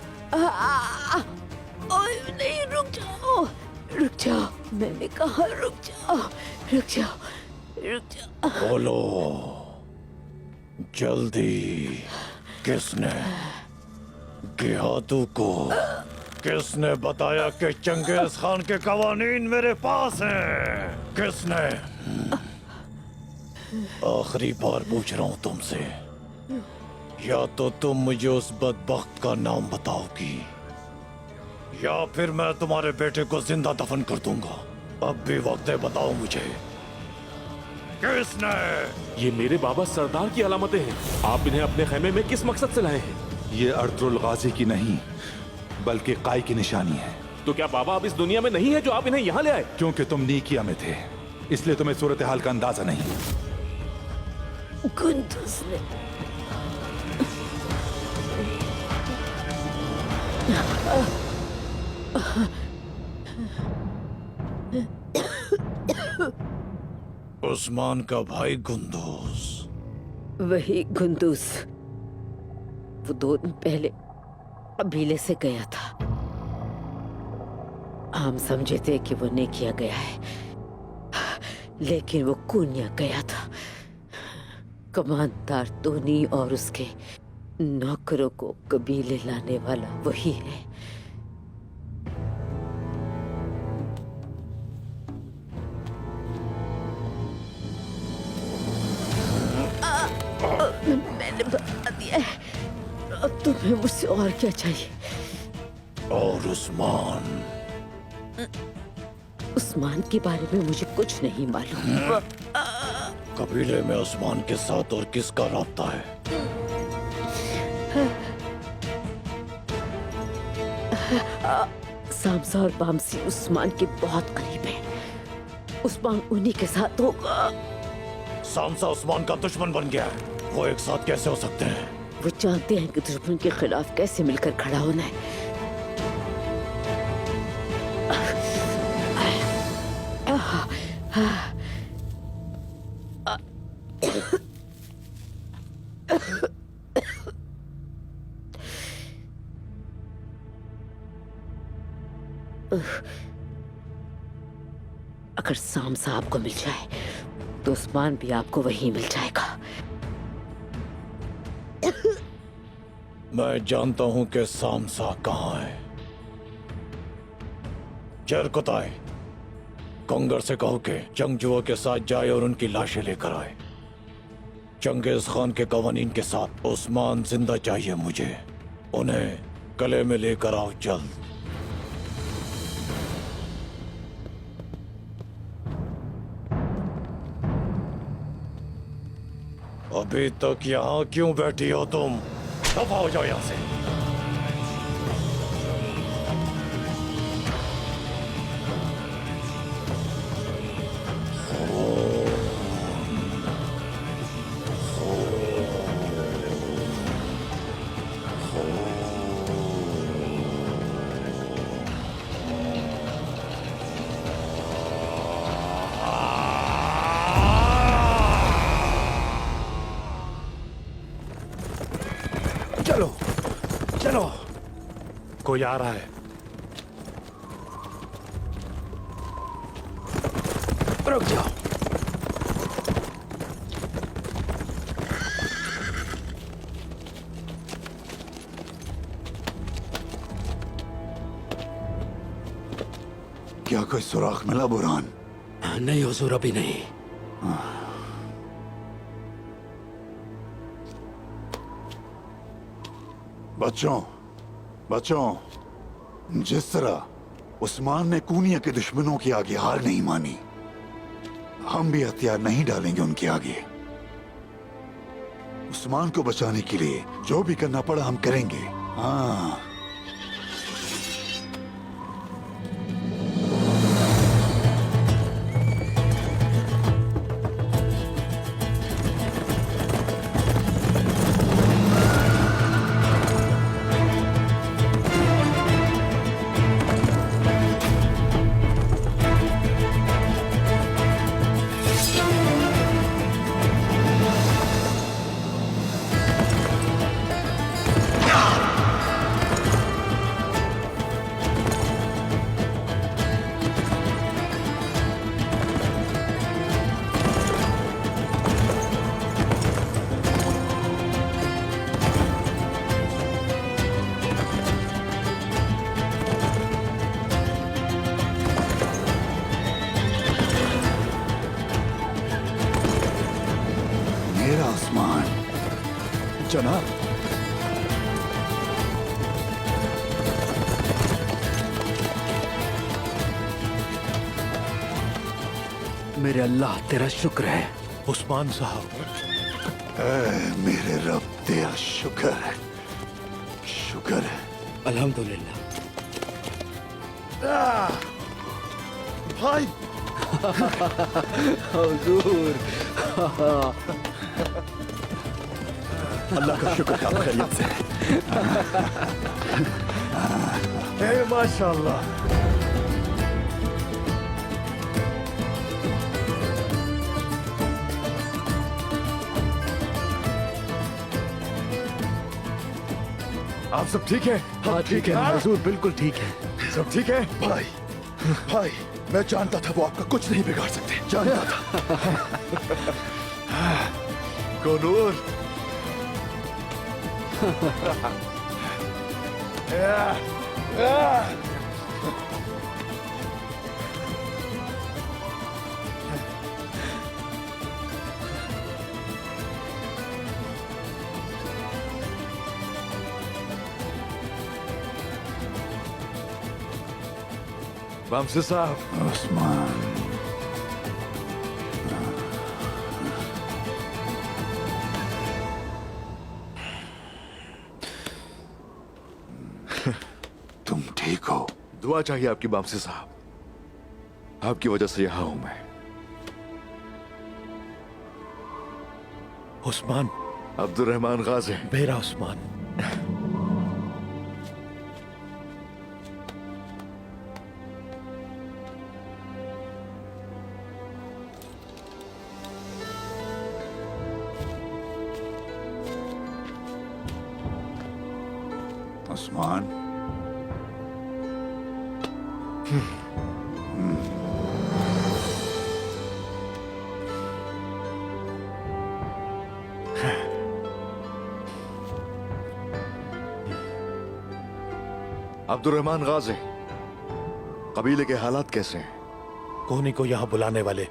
नहीं, रुक जाओ, रुक जाओ। मैंने कहा रुक जाओ, रुक जाओ, रुक जाओ। बोलो जल्दी। किसने गिहातू को किसने बताया कि चंगेज खान के कवानीन मेरे पास हैं? किसने? आखिरी बार पूछ रहा हूं तुमसे, या तो तुम मुझे उस बदबख्त का नाम बताओगी या फिर मैं तुम्हारे बेटे को जिंदा दफन कर दूंगा। अब भी वक्त है, बताओ मुझे किसने? ये मेरे बाबा सरदार की अलामतें हैं। आप इन्हें अपने खेमे में किस मकसद से लाए हैं? ये अर्तुल गाजी की नहीं बल्कि काई की निशानी है। तो क्या बाबा अब इस दुनिया में नहीं है जो आप इन्हें यहाँ ले आए? क्योंकि तुम नीकिया में थे, इसलिए तुम्हें सूरत हाल का अंदाजा नहीं। कुंदुज ने उस्मान का भाई गुंदूस। वही गुंदूस। वो 2 दिन पहले कबीले से गया था। हम समझे थे कि वो नेकिया गया है, लेकिन वो कुनिया गया था। कमानदार तोनी और उसके नौकरों को कबीले लाने वाला वही है। मैंने बता दिया है। अब तुम्हें मुझसे और क्या चाहिए? और उस्मान के बारे में मुझे कुछ नहीं मालूम। कबीले में उस्मान के साथ और किसका राब्ता है? सामसा और बामसी उस्मान के बहुत करीब हैं। उस्मान उन्हीं के साथ होगा। सामसा उस्मान का दुश्मन बन गया है। वो एक साथ कैसे हो सकते हैं? वो जानते हैं कि दुश्मन के खिलाफ कैसे मिलकर खड़ा होना है। अगर साम साहब को मिल जाए तो उस्मान भी आपको वहीं मिल जाएगा। मैं जानता हूं कि सामसा कहां है। चरकुताए, कंगर से कहो कि जंगजुओं के साथ जाए और उनकी लाशें लेकर आए। चंगेज खान के कवानीन के साथ उस्मान जिंदा चाहिए मुझे। उन्हें गले में लेकर आओ जल्द। अभी तक यहाँ क्यों बैठी हो तुम? दफा हो जाओ यहाँ से। चलो चलो, कोई आ रहा है। रुक जाओ। क्या कोई सुराग मिला बुरहान? नहीं हुजूर, अभी नहीं। बच्चों, जिस तरह उस्मान ने कूनिया के दुश्मनों की आगे हार नहीं मानी, हम भी हथियार नहीं डालेंगे उनके आगे। उस्मान को बचाने के लिए जो भी करना पड़ा हम करेंगे। हाँ, जनाब, मेरे अल्लाह तेरा शुक्र है उस्मान साहब। मेरे रब तेरा शुक्र है, शुक्र है। अल्हम्दुलिल्लाह। भाई हुजूर, अल्लाह का शुक्र है आप खैरियत से। माशाल्लाह। आप सब ठीक है? हाँ ठीक है हुजूर, बिल्कुल ठीक है। सब ठीक है? भाई, मैं जानता था वो आपका कुछ नहीं बिगाड़ सकते, जानता था। कोनूर, वामसी साहब। उस्मान, तुम ठीक हो? दुआ चाहिए आपकी वामसी साहब। आपकी वजह से यहां हूं मैं। उस्मान, अब्दुल रहमान गाजी। मेरा उस्मान। उस्मान। अब्दुर्रहमान गाजी, कबीले के हालात कैसे हैं? कोनी को यहाँ बुलाने वाले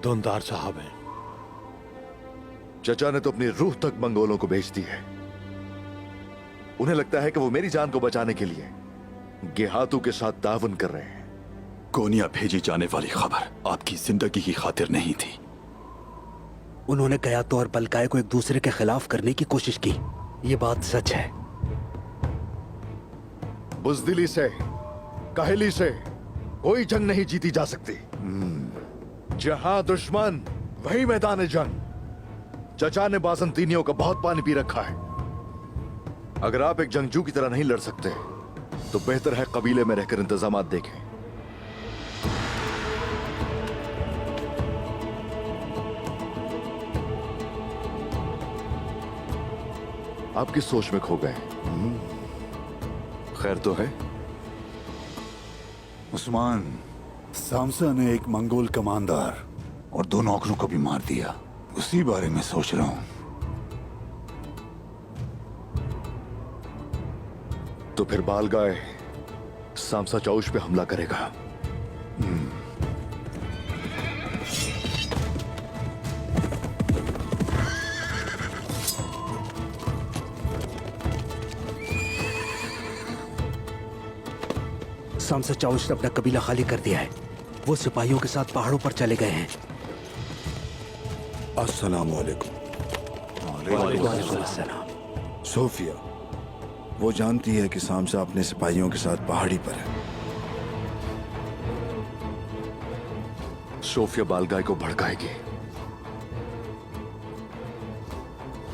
धुंधार साहब हैं। चचा ने तो अपनी रूह तक मंगोलों को भेज दी है। उन्हें लगता है कि वो मेरी जान को बचाने के लिए गेहातू के साथ ताउन कर रहे हैं। कोनिया भेजी जाने वाली खबर आपकी जिंदगी की खातिर नहीं थी। उन्होंने गयातो और बलकाय को एक दूसरे के खिलाफ करने की कोशिश की। ये बात सच है। बुज़दिली से, काहली से कोई जंग नहीं जीती जा सकती। जहां दुश्मन वही मैदान जंग। चचा ने बाज़ंतीनियों का बहुत पानी पी रखा है। अगर आप एक जंगजू की तरह नहीं लड़ सकते तो बेहतर है कबीले में रहकर इंतजामात देखें। आप किस सोच में खो गए? खैर तो है? उस्मान, सामसा ने एक मंगोल कमांडर और 2 नौकरों को भी मार दिया। उसी बारे में सोच रहा हूं। तो फिर बालगाय सामसा चौश पे हमला करेगा। सामसा चाउश ने अपना कबीला खाली कर दिया है। वो सिपाहियों के साथ पहाड़ों पर चले गए हैं। अस्सलाम वालेकुम। सोफिया, वो जानती है कि सामसा अपने सिपाहियों के साथ पहाड़ी पर है। सोफिया बालगाय को भड़काएगी।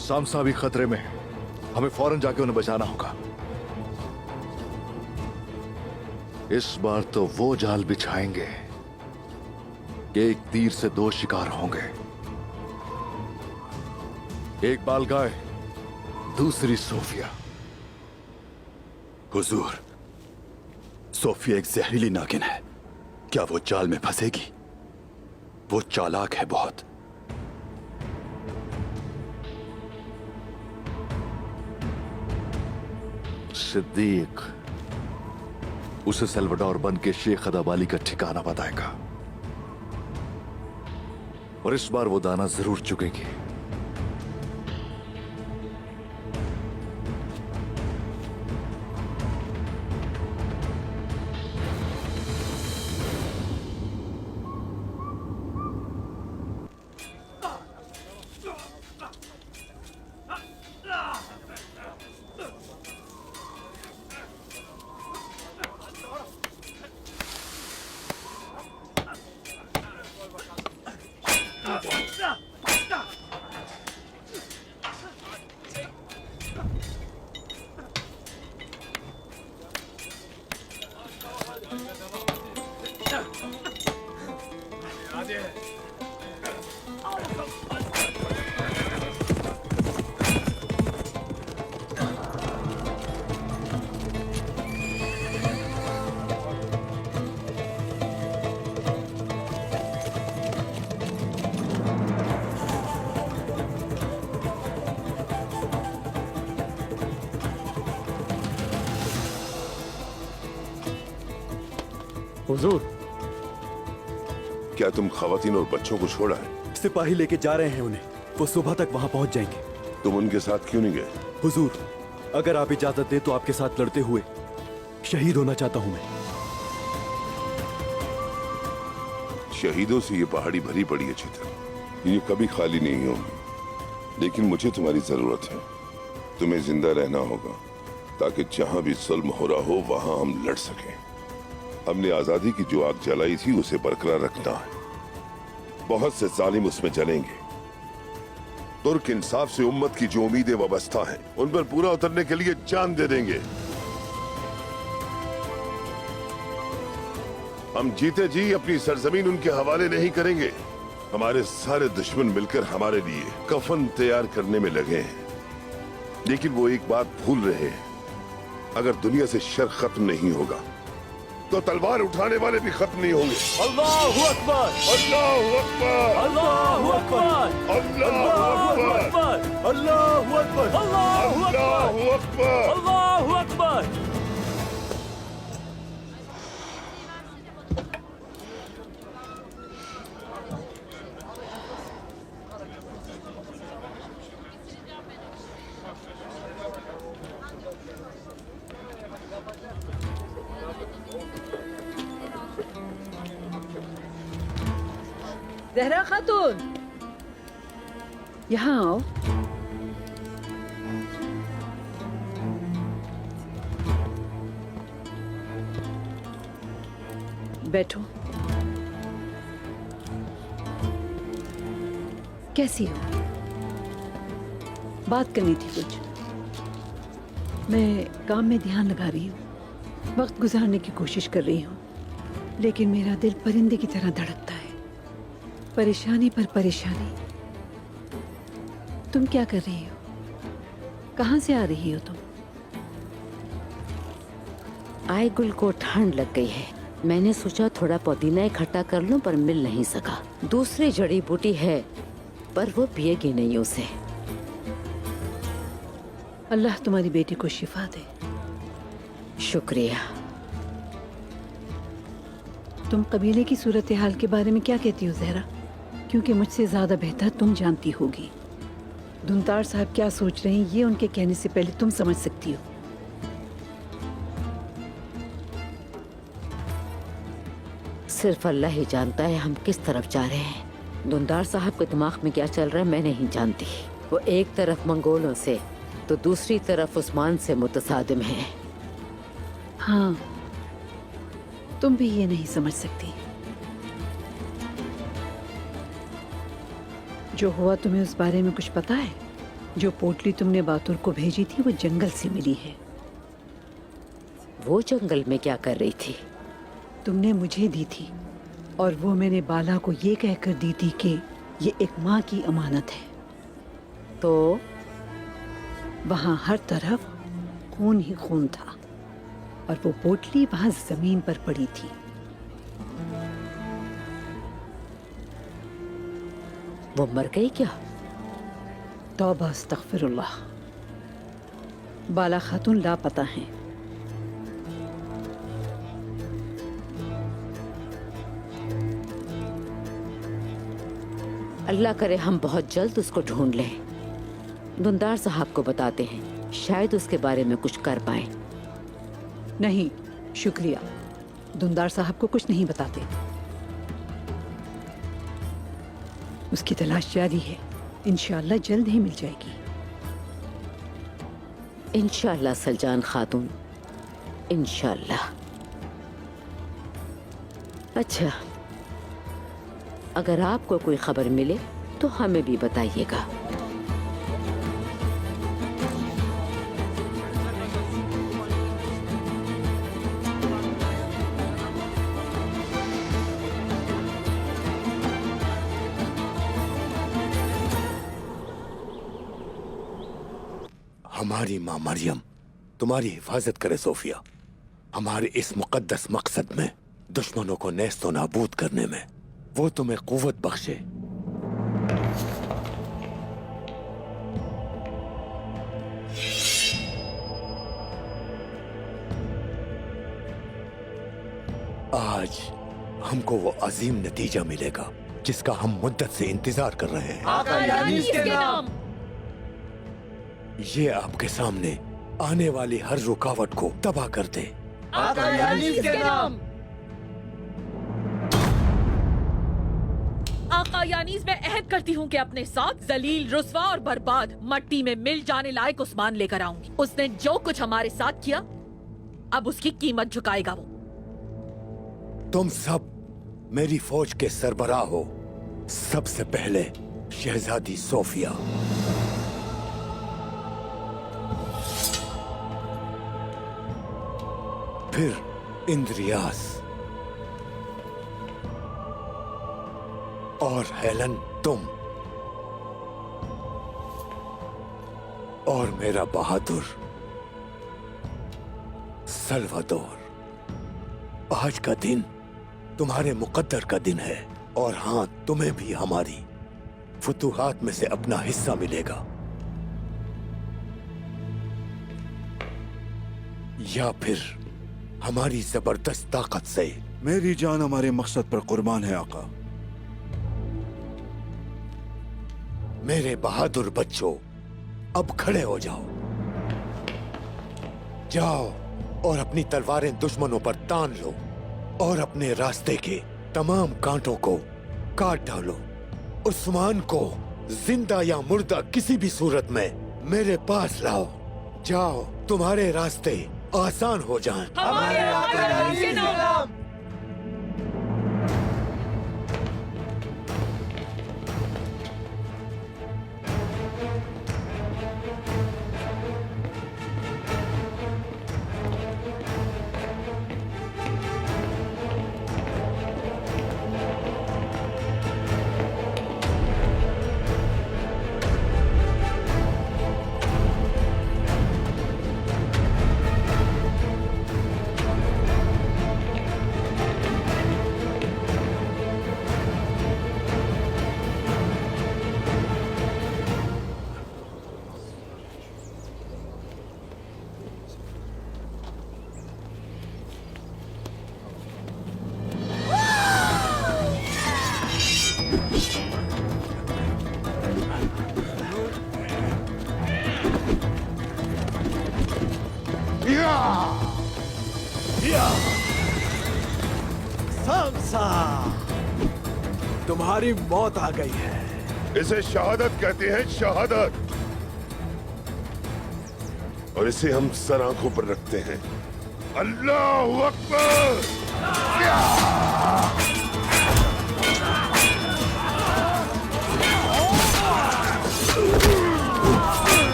सामसा भी खतरे में है। हमें फौरन जाके उन्हें बचाना होगा। इस बार तो वो जाल बिछाएंगे कि एक तीर से 2 शिकार होंगे। एक बालगाय, दूसरी सोफिया। हुजूर, सोफिया एक जहरीली नागिन है। क्या वो जाल में फंसेगी? वो चालाक है बहुत। सिद्दीक उसे सल्वाडोर बन के शेख अदाबाली का ठिकाना बताएगा और इस बार वो दाना जरूर चुकेगी। हुजूर, क्या तुम खवातीन और बच्चों को छोड़ा है? सिपाही लेके जा रहे हैं उन्हें। वो सुबह तक वहां पहुंच जाएंगे। तुम उनके साथ क्यों नहीं गए? हुजूर, अगर आप इजाजत दे तो आपके साथ लड़ते हुए शहीद होना चाहता हूं मैं। शहीदों से ये पहाड़ी भरी पड़ी है चित्र। ये कभी खाली नहीं होंगी। लेकिन मुझे तुम्हारी जरूरत है। तुम्हें जिंदा रहना होगा ताकि जहां भी जुल्म हो रहा हो वहां हम लड़ सकें। हमने आजादी की जो आग जलाई थी उसे बरकरार रखना है। बहुत से जालिम उसमें जलेंगे। तुर्क इंसाफ से उम्मत की जो उम्मीदें वाबस्ता हैं उन पर पूरा उतरने के लिए जान दे देंगे। हम जीते जी अपनी सरजमीन उनके हवाले नहीं करेंगे। हमारे सारे दुश्मन मिलकर हमारे लिए कफन तैयार करने में लगे हैं। लेकिन वो एक बात भूल रहे हैं अगर दुनिया से शर खत्म नहीं होगा तो तलवार उठाने वाले भी खत्म नहीं होंगे। अल्लाहू अकबर, अल्लाहू अकबर, अल्लाहू अकबर, अल्लाहू अकबर, अल्लाहू अकबर, अल्लाहू अकबर, अल्लाहू अकबर। जहरा खातून, यहाँ आओ। बैठो। कैसी हो? बात करनी थी कुछ। मैं काम में ध्यान लगा रही हूँ, वक्त गुजारने की कोशिश कर रही हूँ, लेकिन मेरा दिल परिंदे की तरह धड़कता है। परेशानी पर परेशानी। तुम क्या कर रही हो? कहाँ से आ रही हो तुम? आए गुल को ठंड लग गई है। मैंने सोचा थोड़ा पुदीना इकट्ठा कर लूं, पर मिल नहीं सका। दूसरी जड़ी बूटी है पर वो पिएगी नहीं उसे। अल्लाह तुम्हारी बेटी को शिफा दे। शुक्रिया। तुम कबीले की सूरत हाल के बारे में क्या कहती हो जहरा? क्योंकि मुझसे ज्यादा बेहतर तुम जानती होगी। धुंतार साहब क्या सोच रहे हैं ये उनके कहने से पहले तुम समझ सकती हो। सिर्फ अल्लाह ही जानता है हम किस तरफ जा रहे हैं। धुंतार साहब के दिमाग में क्या चल रहा है मैं नहीं जानती। वो एक तरफ मंगोलों से तो दूसरी तरफ उस्मान से मुतसादिम है। हाँ, तुम भी ये नहीं समझ सकती। जो हुआ तुम्हें उस बारे में कुछ पता है? जो पोटली तुमने बातुर को भेजी थी वो जंगल से मिली है। वो जंगल में क्या कर रही थी? तुमने मुझे दी थी और वो मैंने बाला को ये कहकर दी थी कि ये एक माँ की अमानत है। तो वहाँ हर तरफ खून ही खून था और वो पोटली वहाँ जमीन पर पड़ी थी। वो मर गई क्या? तौबा अस्तगफिरुल्लाह। बाला खातून लापता हैं। अल्लाह करे हम बहुत जल्द उसको ढूंढ लें। धुंदार साहब को बताते हैं, शायद उसके बारे में कुछ कर पाए। नहीं, शुक्रिया। धुंदार साहब को कुछ नहीं बताते। उसकी तलाश जारी है। इंशाअल्लाह जल्द ही मिल जाएगी। इंशाअल्लाह सलजान खातून, इंशाअल्लाह। अच्छा, अगर आपको कोई खबर मिले तो हमें भी बताइएगा। हमारी माँ मरियम तुम्हारी हिफाजत करे सोफिया। हमारे इस मुकद्दस मकसद में, दुश्मनों को नेस्तो नाबूद करने में, वो तुम्हें कुव्वत बख्शे। आज हमको वो अजीम नतीजा मिलेगा जिसका हम मुद्दत से इंतजार कर रहे हैं। आका यानीस के नाम। ये आपके सामने आने वाली हर रुकावट को तबाह कर दे। आका यानीस के नाम। आका यानीस, मैं अहद करती हूँ कि अपने साथ जलील, रुस्वा और बर्बाद, मट्टी में मिल जाने लायक उस्मान लेकर आऊंगी। उसने जो कुछ हमारे साथ किया, अब उसकी कीमत झुकाएगा वो। तुम सब मेरी फौज के सरबराह हो। सबसे पहले शहजादी सोफिया, फिर इंद्रियास और हेलन तुम, और मेरा बहादुर सल्वादोर, आज का दिन तुम्हारे मुकद्दर का दिन है और हाँ, तुम्हें भी हमारी फुतूहात में से अपना हिस्सा मिलेगा, या फिर हमारी जबरदस्त ताकत से। मेरी जान हमारे मकसद पर कुर्बान है आका। मेरे बहादुर बच्चों, अब खड़े हो जाओ। जाओ और अपनी तलवारें दुश्मनों पर तान लो और अपने रास्ते के तमाम कांटों को काट डालो। उस्मान को जिंदा या मुर्दा किसी भी सूरत में मेरे पास लाओ। जाओ, तुम्हारे रास्ते आसान हो जाएं। हमारे आका के नाम। तुम्हारी मौत आ गई है। इसे शहादत कहते हैं, शहादत। और इसे हम सर आंखों पर रखते हैं। अल्लाहू अकबर।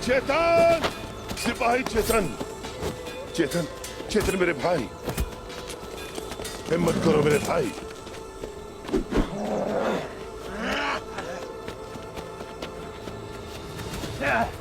चेतन, सिपाही चेतन, चेतन, चेतन मेरे भाई, हिम्मत करो मेरे भाई। Yeah.